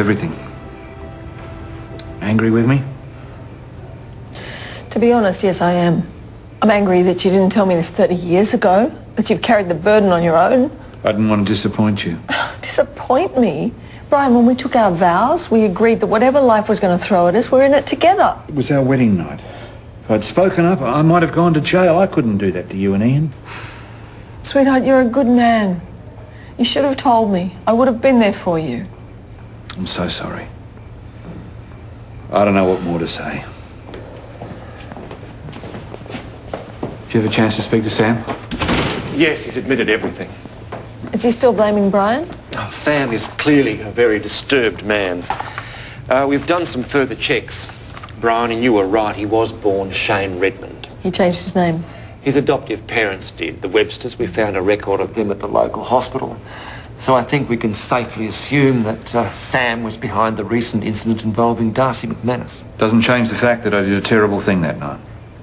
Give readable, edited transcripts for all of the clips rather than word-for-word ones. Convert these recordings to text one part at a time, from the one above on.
everything. Angry with me? To be honest, yes, I am. I'm angry that you didn't tell me this 30 years ago, that you've carried the burden on your own. I didn't want to disappoint you. Disappoint me? Brian, when we took our vows, we agreed that whatever life was going to throw at us, we're in it together. It was our wedding night. If I'd spoken up, I might have gone to jail. I couldn't do that to you and Ian. Sweetheart, you're a good man. You should have told me. I would have been there for you. I'm so sorry. I don't know what more to say. Did you have a chance to speak to Sam? Yes, he's admitted everything. Is he still blaming Brian? Oh, Sam is clearly a very disturbed man. We've done some further checks. Brian, and you were right, he was born Shane Redmond. He changed his name. His adoptive parents did. The Websters, we found a record of them at the local hospital. So I think we can safely assume that Sam was behind the recent incident involving Darcy McManus. Doesn't change the fact that I did a terrible thing that night.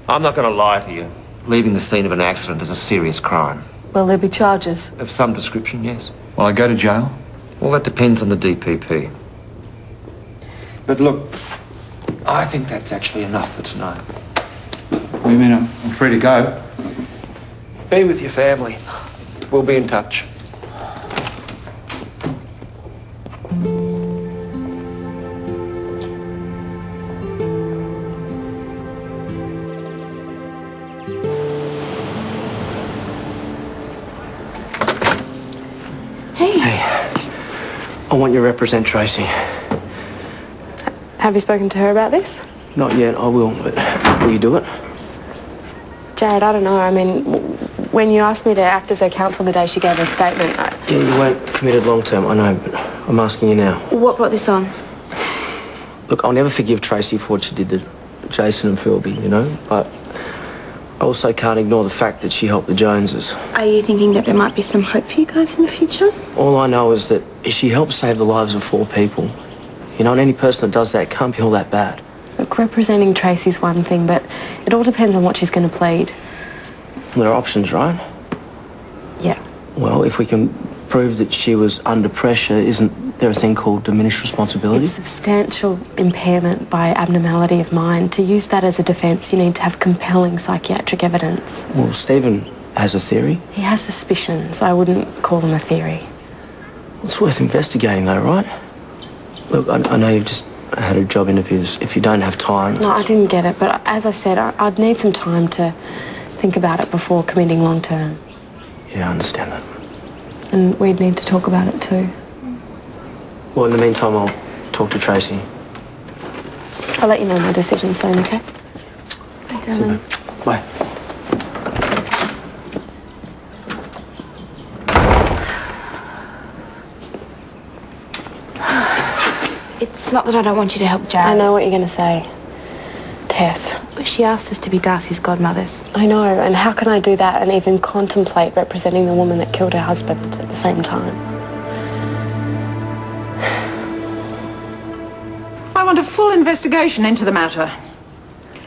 I'm not going to lie to you. Leaving the scene of an accident is a serious crime. Will there be charges? Of some description, yes. Will I go to jail? Well, that depends on the DPP. But look, I think that's actually enough for tonight. What do you mean I'm free to go? Be with your family. We'll be in touch. I want you to represent Tracy. Have you spoken to her about this? Not yet, I will, but will you do it? Jared, I don't know. I mean, when you asked me to act as her counsel the day she gave her statement, Yeah, you weren't committed long term, I know, but I'm asking you now. What brought this on? Look, I'll never forgive Tracy for what she did to Jason and Philby, you know, but I also can't ignore the fact that she helped the Joneses. Are you thinking that there might be some hope for you guys in the future? All I know is that she helped save the lives of 4 people. You know, and any person that does that can't be all that bad. Look, representing Tracy's one thing, but it all depends on what she's going to plead. There are options, right? Yeah. Well, if we can prove that she was under pressure, isn't there a thing called diminished responsibility? It's substantial impairment by abnormality of mind. To use that as a defence, you need to have compelling psychiatric evidence. Well, Stephen has a theory. He has suspicions. I wouldn't call them a theory. It's worth investigating, though, right? Look, I know you've just had a job interviews. If you don't have time... No, I didn't get it, but as I said, I'd need some time to think about it before committing long term. Yeah, I understand that. And we'd need to talk about it too. Well, in the meantime, I'll talk to Tracy. I'll let you know my decision soon, okay? Bye, darling. Super. Bye. It's not that I don't want you to help Jared. I know what you're going to say. Tess. She asked us to be Darcy's godmothers. I know, and how can I do that and even contemplate representing the woman that killed her husband at the same time? I want a full investigation into the matter.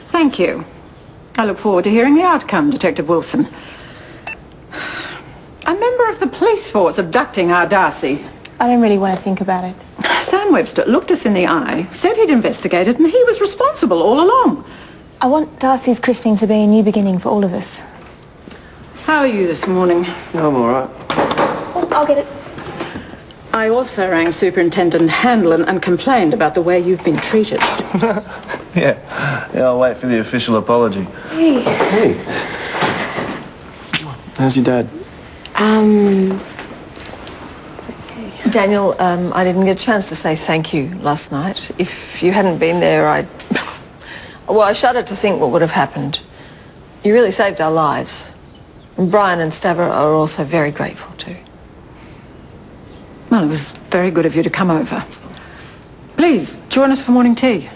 Thank you. I look forward to hearing the outcome, Detective Wilson. A member of the police force abducting our Darcy. I don't really want to think about it. Sam Webster looked us in the eye, said he'd investigated, and he was responsible all along. I want Darcy's christening to be a new beginning for all of us. How are you this morning? I'm all right. Oh, I'll get it. I also rang Superintendent Handlin and complained about the way you've been treated. Yeah, I'll wait for the official apology. Hey. Hey. How's your dad? Daniel, I didn't get a chance to say thank you last night. If you hadn't been there, well, I shudder to think what would have happened. You really saved our lives. And Brian and Stavro are also very grateful too. Well, it was very good of you to come over. Please, join us for morning tea.